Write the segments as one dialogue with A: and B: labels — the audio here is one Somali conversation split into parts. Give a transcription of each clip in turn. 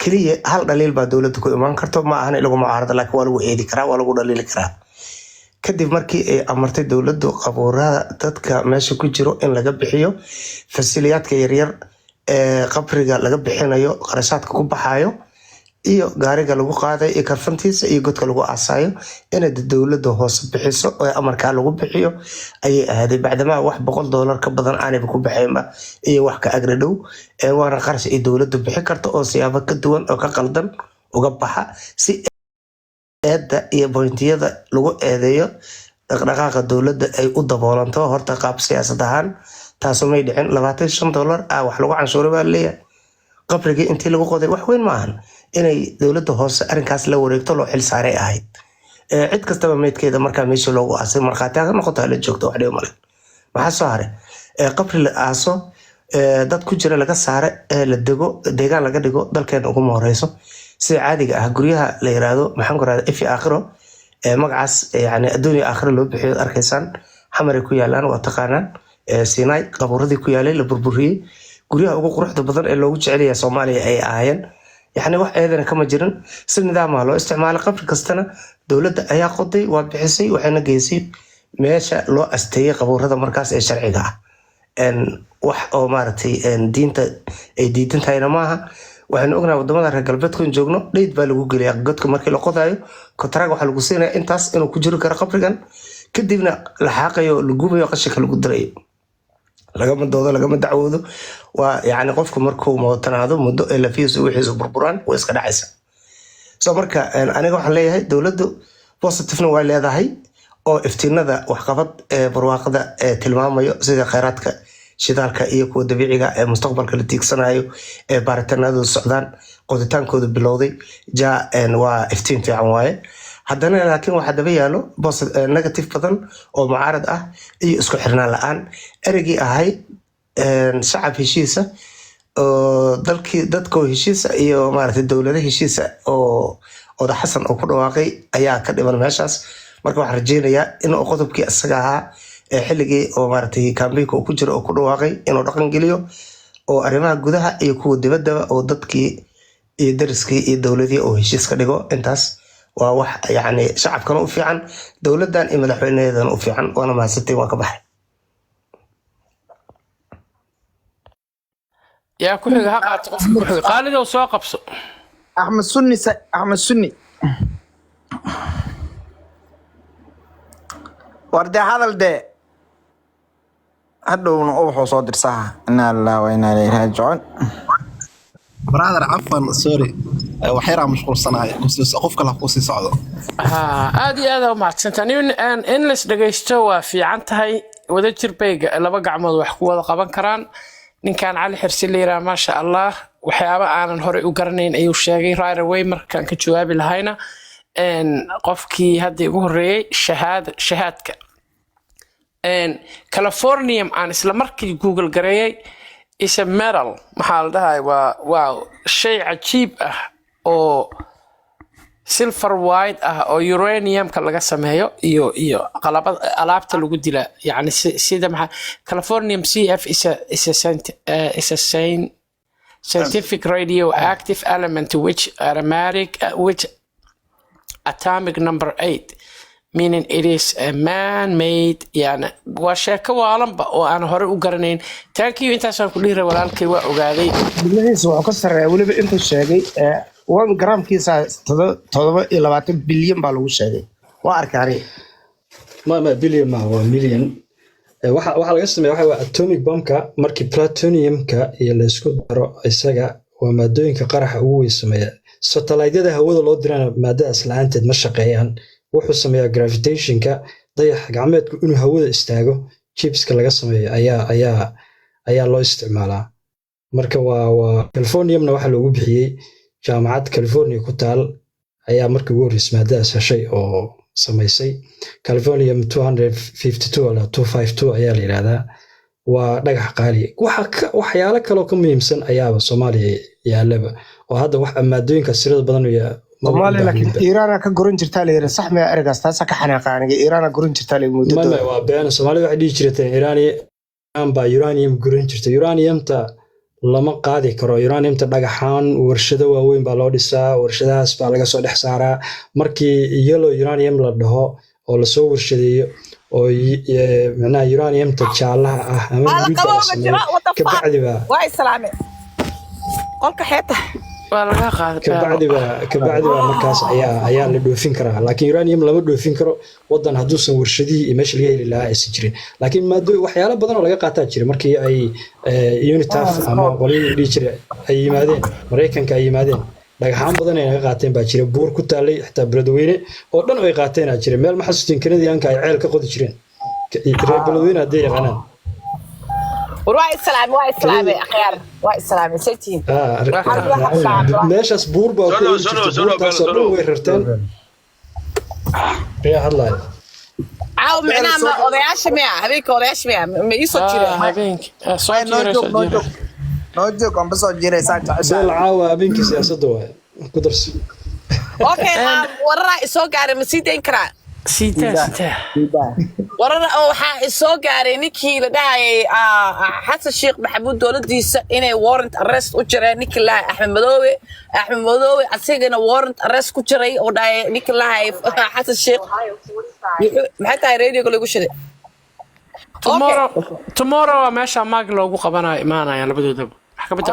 A: kaliya hal dhaliil baa dowladda ku imaan karto ma ahan lagu mucaarado laakiin waa lagu eedi karaa waa lagu dhaliili karaa kadib markii ay amartay dowladdu qabuuraha dadka meesha ku jiro in laga bixiyo fasiliyaadka yaryar ee qabriga laga bixinayo qarashaadka ku baxayo iyo gaariga lagu qaaday iyo karfantiisa iyo godka lagu aasayo inay dowladda hoos bixiso oo amarka lagu bixiyo ayay aaday bacdama wax $100 ka badan aanay ku bixinba iyo wax ka agradhow ee waana qarash ay dowladdu bixi karto oo siyaabo ka duwan oo ka qaldan uga baxa si eedda iyo bointiyada lagu eedeeyo dhaqdhaqaaqa dowladda ay u daboolanto horta qaab siyaasad ahaan taasoo may dhicin $25 wax lagu canshuuro baa leeyahay qabrigii intii lagu qoday wax weyn maahan inay dowladda hoose arrinkaas la wareegto loo xil saaray ahayd cid kastaba meydkeeda markaa meesha loogu aasay markhaati ha noqoto la joogto wax dhibo male maxaa soo haray qabri la aaso dad ku jira laga saare la dego deegaan laga dhigo dalkeena ugu horeyso sida caadiga ah guryaha la yiraahdo maxaan ku raadin ifi aakhiro magacaas yani adduunyo aakhiro loo bixiyo arkaysan xamar ku yaalaan waa taqaanaan Sinai qabuuradii ku yaalay la burburiyay guryaha ugu quruxda badan ee loogu jecel yahay Soomaaliya ay ahaayeen يعني wax eedana kama jirin si nidaam ah loo isticmaalo qabri kastana dawladda ayaa qoday waa bixisay waxayna geysay meesha loo asteeyay qabuurada markaas ee sharciga ah wax oo maartay diinta ay diidantayna maaha waxaan ognahay wadamada reer galbeedka joogno dheed baa lagu geliyaa godka markii la qodayo kontraag waxa lagu siinayaa intaas inuu ku jiro kara qabrigan kadibna la xaqayo lagu gubayo qashinka lagu diray lagama doodo lagama dacwoodo waa yani qofku markuu mootanaado muddo ee la fiiso wixiisa burburaan way iska dhacaysa soo marka aniga waxaan leeyahay dawladdu positive way leedahay oo iftiinada wax qabad ee barwaaqada ee tilmaamayo sida kheyraadka shidaalka iyo kuwa dabiiciga ee mustaqbalka la tiigsanayo ee baaritaanadu socdaan qoditaankooda bilowday waa iftiin fiican waaye haddana laakiin waxa daba yaalo negative badan oo mucaarad ah iyo isku xirnaan la'aan erigii ahay shacab heshiisa oo dadka heshiisa iyo maaragtay dawladaha heshiisa oo oda xasan oo ku dhawaaqay ayaa ka dhiman meeshaas marka waxaan rajeynayaa in qodobkii asaga ahaa xilligii oo maaragtay kaambeynka ku jiro oo ku dhawaaqay inuu dhaqan geliyo oo arrimaha gudaha iyo kuwa dibadda oo dadkii iyo dariskii iyo dawladii oo heshiis ka dhigo intaas waa wax yani shacabkana u fiican dawladdan iyo madaxweynaheedana u fiican waana mahadsantiin waa ka baxay
B: يا كل هقعت قالد وسوق بس
C: أحمد سني ورد هذا الداء هدو نقوح وصادر صح إن الله وإنا إليه راجعون
D: برادر عفوا سوري وحيرة مشغول صناعي قفك الله قوسي صعده
B: هذه هذا ما تسنتني إن لس دقيستوا في عنتهاي وذا تربيج لبقى عمود وحكوا قبان كران nin kan cali xirsi leeyahay ma sha Allah waxyaabo aanan hore u garanayn ayuu sheegay right away markaan ka jawaabi lahayna qofkii hadda ugu horeeyay shahaadka Californium aan isla markii Google gareeyay is a metal maxaa la dhahay waa shay cajiib ah oo silver white ah oo uranium ka laga sameeyo iyo qalabada alaabta lagu dila yani sida maxaa Californium CF is a scientific radioactive element which atomic number 8 meaning it is a man-made yani waa sheeko waalanba oo aan hore u garanayn thank you intaasaan ku dhiiray walaalkay waa ogaaday
A: biladiisa wuxuu ka sarreeyaa weliba intuu sheegay 1 gramkiisa 720 bilyan baa lagu sheegay waa arkaanay
E: ma bilyan ma waa million waxa laga sameeyaa waxa atomic bombka markii plutoniumka iyo la isku daro isaga waa maadooyinka qaraxa ugu weyn sameeya satellite-yada hawada loo dirana maadadaas la'aanteed ma shaqeeyaan wuxuu sameeyaa gravitationka dayax gacmeedku inuu hawada istaago chipska laga sameeyo ayaa loo isticmaalaa marka waa Californiumna waxa loogu bixiyay jaamacad California ku taal ayaa markii ugu horeysay maadadaas heshay oo samaysay Californium 252 ala 252 ayaa la yiraahdaa waa dhagax qaali waxyaalo kale oo ka muhiimsan ayaaba Soomaaliya yaalaba oo hadda wax maadooyinka sirada badan iyo
A: Soomaaliya laakiin Iiraan ka goran jirtaa leeyahay sax ma ergaas taas ka xanaaqaaniga Iiraan goran jirtaa leeyahay muddo
E: waa been Soomaaliya waxay dhigi jirtay Iiraan baa uranium goran jirtay uraniumta lama qaadi karo uraniumta dhagaxaan warshado waaweyn baa loo dhisaa warshadahaas baa laga soo dhex saaraa markii yellow uranium la dhaho oo lasoo warshadeeyo oo macnaha uraniumta jaalaha ah ama huruudda la sameeyo kabacdi baa
F: waa islaame qolka xeeta
B: waa laga qaaday
E: kabacdi baa markaas ayaa la dhoofin karaa laakiin uranium lama dhoofin karo wadan hadduusan warshadihii iyo meesha laga heli lahaa aysan jirin laakiin waxyaalo badan oo laga qaataa jira markii ay UNITAF ama qolyihii dhihi jiray ay yimaadeen Mareykanka ay yimaadeen dhagaxaan badan ay naga qaateen baa jira buur ku taalay xitaa beledweyne oo dhan ay qaateen aa jira meel ma xasuustin Canadianka ay ceel ka qodi jireen reer beledweyne hadday yaqaanaan
F: waa islaame akhyaar waa islaame saytiin
E: meeshaas buur baa ku jirta buurtaasoo dhan way rarteen ayaa hadlaya
F: caaw macnaha ma odayaasha miya habeenka odayaasha miya ma ii soo jireen
B: habeenkii soo jiray
C: noo joog aan basoo jiray saa jecesha
E: beel caawa habeenkii siyaasadda waay ku darso
F: okay wararaa isoo gaaray ma sii dayn karaa
B: sita
F: warara oo waxaa isoo gaaray ninkii la dhahayay xasan sheekh maxamuud dowladiisa inay warrant arrest u jireen ninkii lahay axmed madoobe asigana warrant arrest ku jiray oo dhahay ninkii lahay xasan sheekh maxay tahay radio lagu shiday
B: tomorrow meesha maag loogu qabanayo imaanaya labadoodaba maxkamadda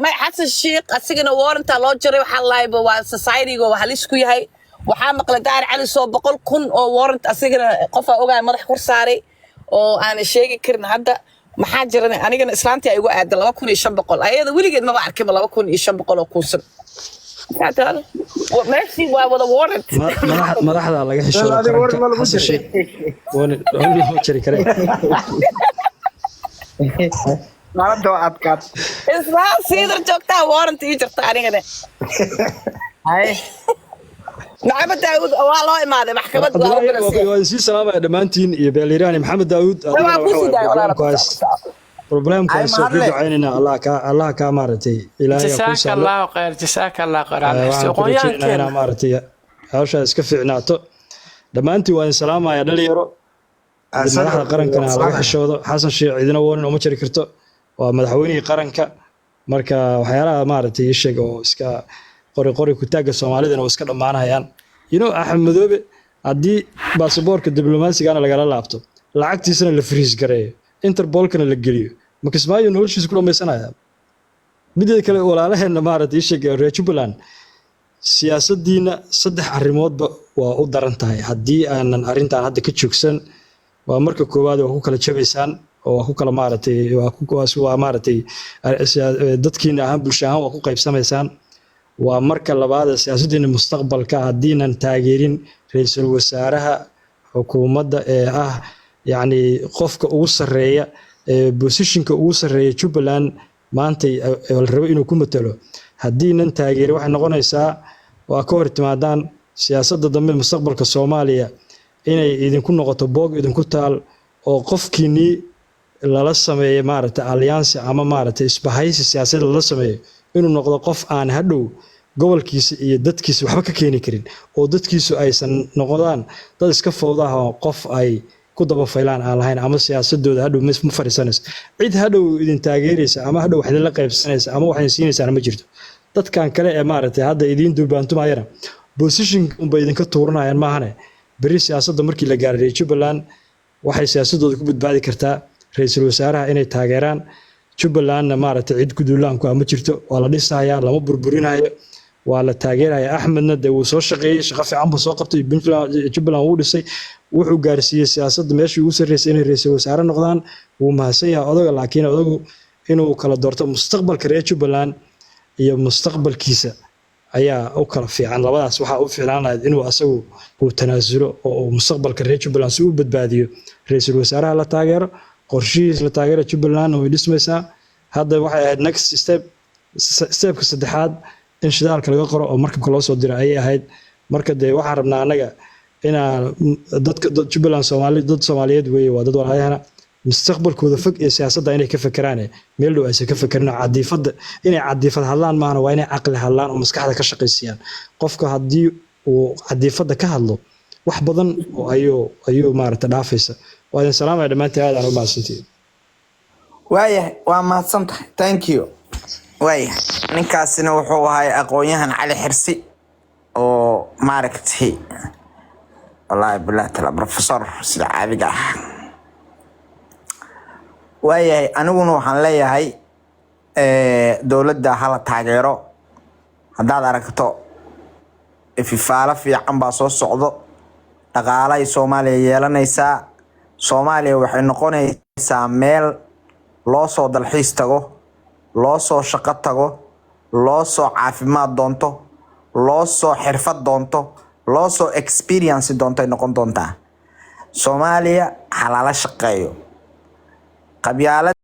F: ma xasan sheekh asigana warranta loo jiray waxaa lahay waa society-ga waa halis ku yahay waxaa maqlay daar cali soo 100,000 oo warrant asigana qof aan ogaay madax kor saaray oo aan sheegi karin hadda maxaa jiran anigana islaantii ay ugu aaday 2,500 ayada weligeed ma arkin 2,500 oo kuusan kaadana meeshii waa wada warrant
E: madaxda laga xishoodo xasan sheekh oo jiri kare
C: naalada adkaad
F: islaan sidar joogtaa warrant ii jirta anigana hay maxamed daawud waa loo imaaday maxkamad
E: waa si salaamay dhamaantiin iyo beeliraan maxamed daawud problemkaas soo ducaynayna Allah ka maaratay ilaahay ku
B: salaam jazaaka Allah khayr
E: qoyaankeena maaratay hawsha iska fiicnaato dhamaantiin waan salaamaya dhalinyaro madaxda qarankana laga xishoodo xasan sheekh idina woon uma jiri karto waa madaxweynihii qaranka marka waxyaalaha maaratay sheeg oo iska qori ku taaga Soomaalida oo iska dhamaanayaan Axmed Madoobe haddii baasaboorka diblomaasiga lagala laabto lacagtiisana la freeze gareeyo Interpolkana la geliyo ma kismaayo noloshiisa ku dhamaysanaya midda kale walaalaheena maaratay sheegay reer Jubbaland siyaasadiina saddex arrimoodba waa u daran tahay haddii aanan arrintan hadda ka joogsan waa marka koowaad waa ku kala jabaysaan oo ku kala maaratay waa maaratay dadkiina ahaan bulsho ahaan waa ku qaybsamaysaan waa marka labaad siyaasadda mustaqbalka hadiinan taageerin ra'iisul wasaaraha xukuumadda ee yani qofka ugu sareeya positionka ugu sareeya Jubbaland maanta la rabo inuu ku matalo hadiinan taageerin waxay noqonaysaa waa ka hor timaadaan siyaasadda dambe mustaqbalka Soomaaliya inay idinku noqoto boog idinku taal oo qofkiini lala sameeyo maaratay alliance ama maaratay isbahaysi siyaasadeed lala sameeyo inuu noqdo qof aan hadhow gobolkiisa iyo dadkiisa waxba ka keeni karin oo dadkiisu aysan noqdaan dad iska fowdaha qof ay ku daba faylaan aan lahayn ama siyaasadooda hadhow ma fariisanayso cid hadhow idin taageeraysa ama hadhow wax la qaybsanaysa ama wax siinaysa ma jirto dadkan kale ee maaratay hadda idin durbaantumayana position unba idinka tuuranayaan maahane bari siyaasadda markii la gaaray Jubbaland waxay siyaasadooda ku badbaadi kartaa ra'iisul wasaaraha inay taageeraan Jubbaland maaratay cid gudulaan ku ama jirto waa la dhisayaa lama burburinayo waa la taageeraya Axmedna de uu soo shaqeeyay shaqo fiican buu soo qabtay Jubbaland uu dhisay wuxuu gaarsiiyay siyaasadda meeshii uu sareysay inay ra'iisul wasaare noqdaan wuu mahadsan yahay odaga laakiin odagu inuu kala doorto mustaqbalka reer Jubbaland iyo mustaqbalkiisa ayaa u kala fiican labadaas waxa uu fiicnaanayd inuu asagu uu tanaasulo oo mustaqbalka reer Jubbaland si uu badbaadiyo ra'iisul wasaaraha la taageero qorshihiisa la taageero Jubbaland oo dhismaysa hadda waxay ahayd next stepka saddexaad in shidaalka laga qoro oo markabka loo soo diray ayay ahayd marka de waxaan rabnaa anaga inaan dadka Jubbaland dad Soomaaliyeed weeye waa dad walaalahana mustaqbalkooda fog ee siyaasadda inay ka fakaraan meel dhow aysan ka fakarina inay cadiifad hadlaan maana waa inay caqli hadlaan oo maskaxda ka shaqaysiyaan qofka haddii uu cadiifadda ka hadlo wax badan oo ayuu maaratay dhaafaysa waa idin salaamaya dhammaantiin aad aan u mahadsantihiin
C: waayahay waa mahadsantahay thank you waayahay ninkaasina wuxuu ahay aqoon-yahan cali xirsi oo maaragtay wallaahi bilaa tala professor sida caadiga ah waayahay aniguna waxaan leeyahay dowladda hala taageero haddaad aragto ififaalo fiican baa soo socdo dhaqaalahay Soomaaliya yeelanaysaa Soomaaliya waxay noqonaysaa meel loo soo dalxiis tago loo soo shaqo tago loo soo caafimaad doonto loo soo xirfad doonto loo soo experience doonto ay noqon doontaa Soomaaliya xalaala shaqeeyo qabyaalad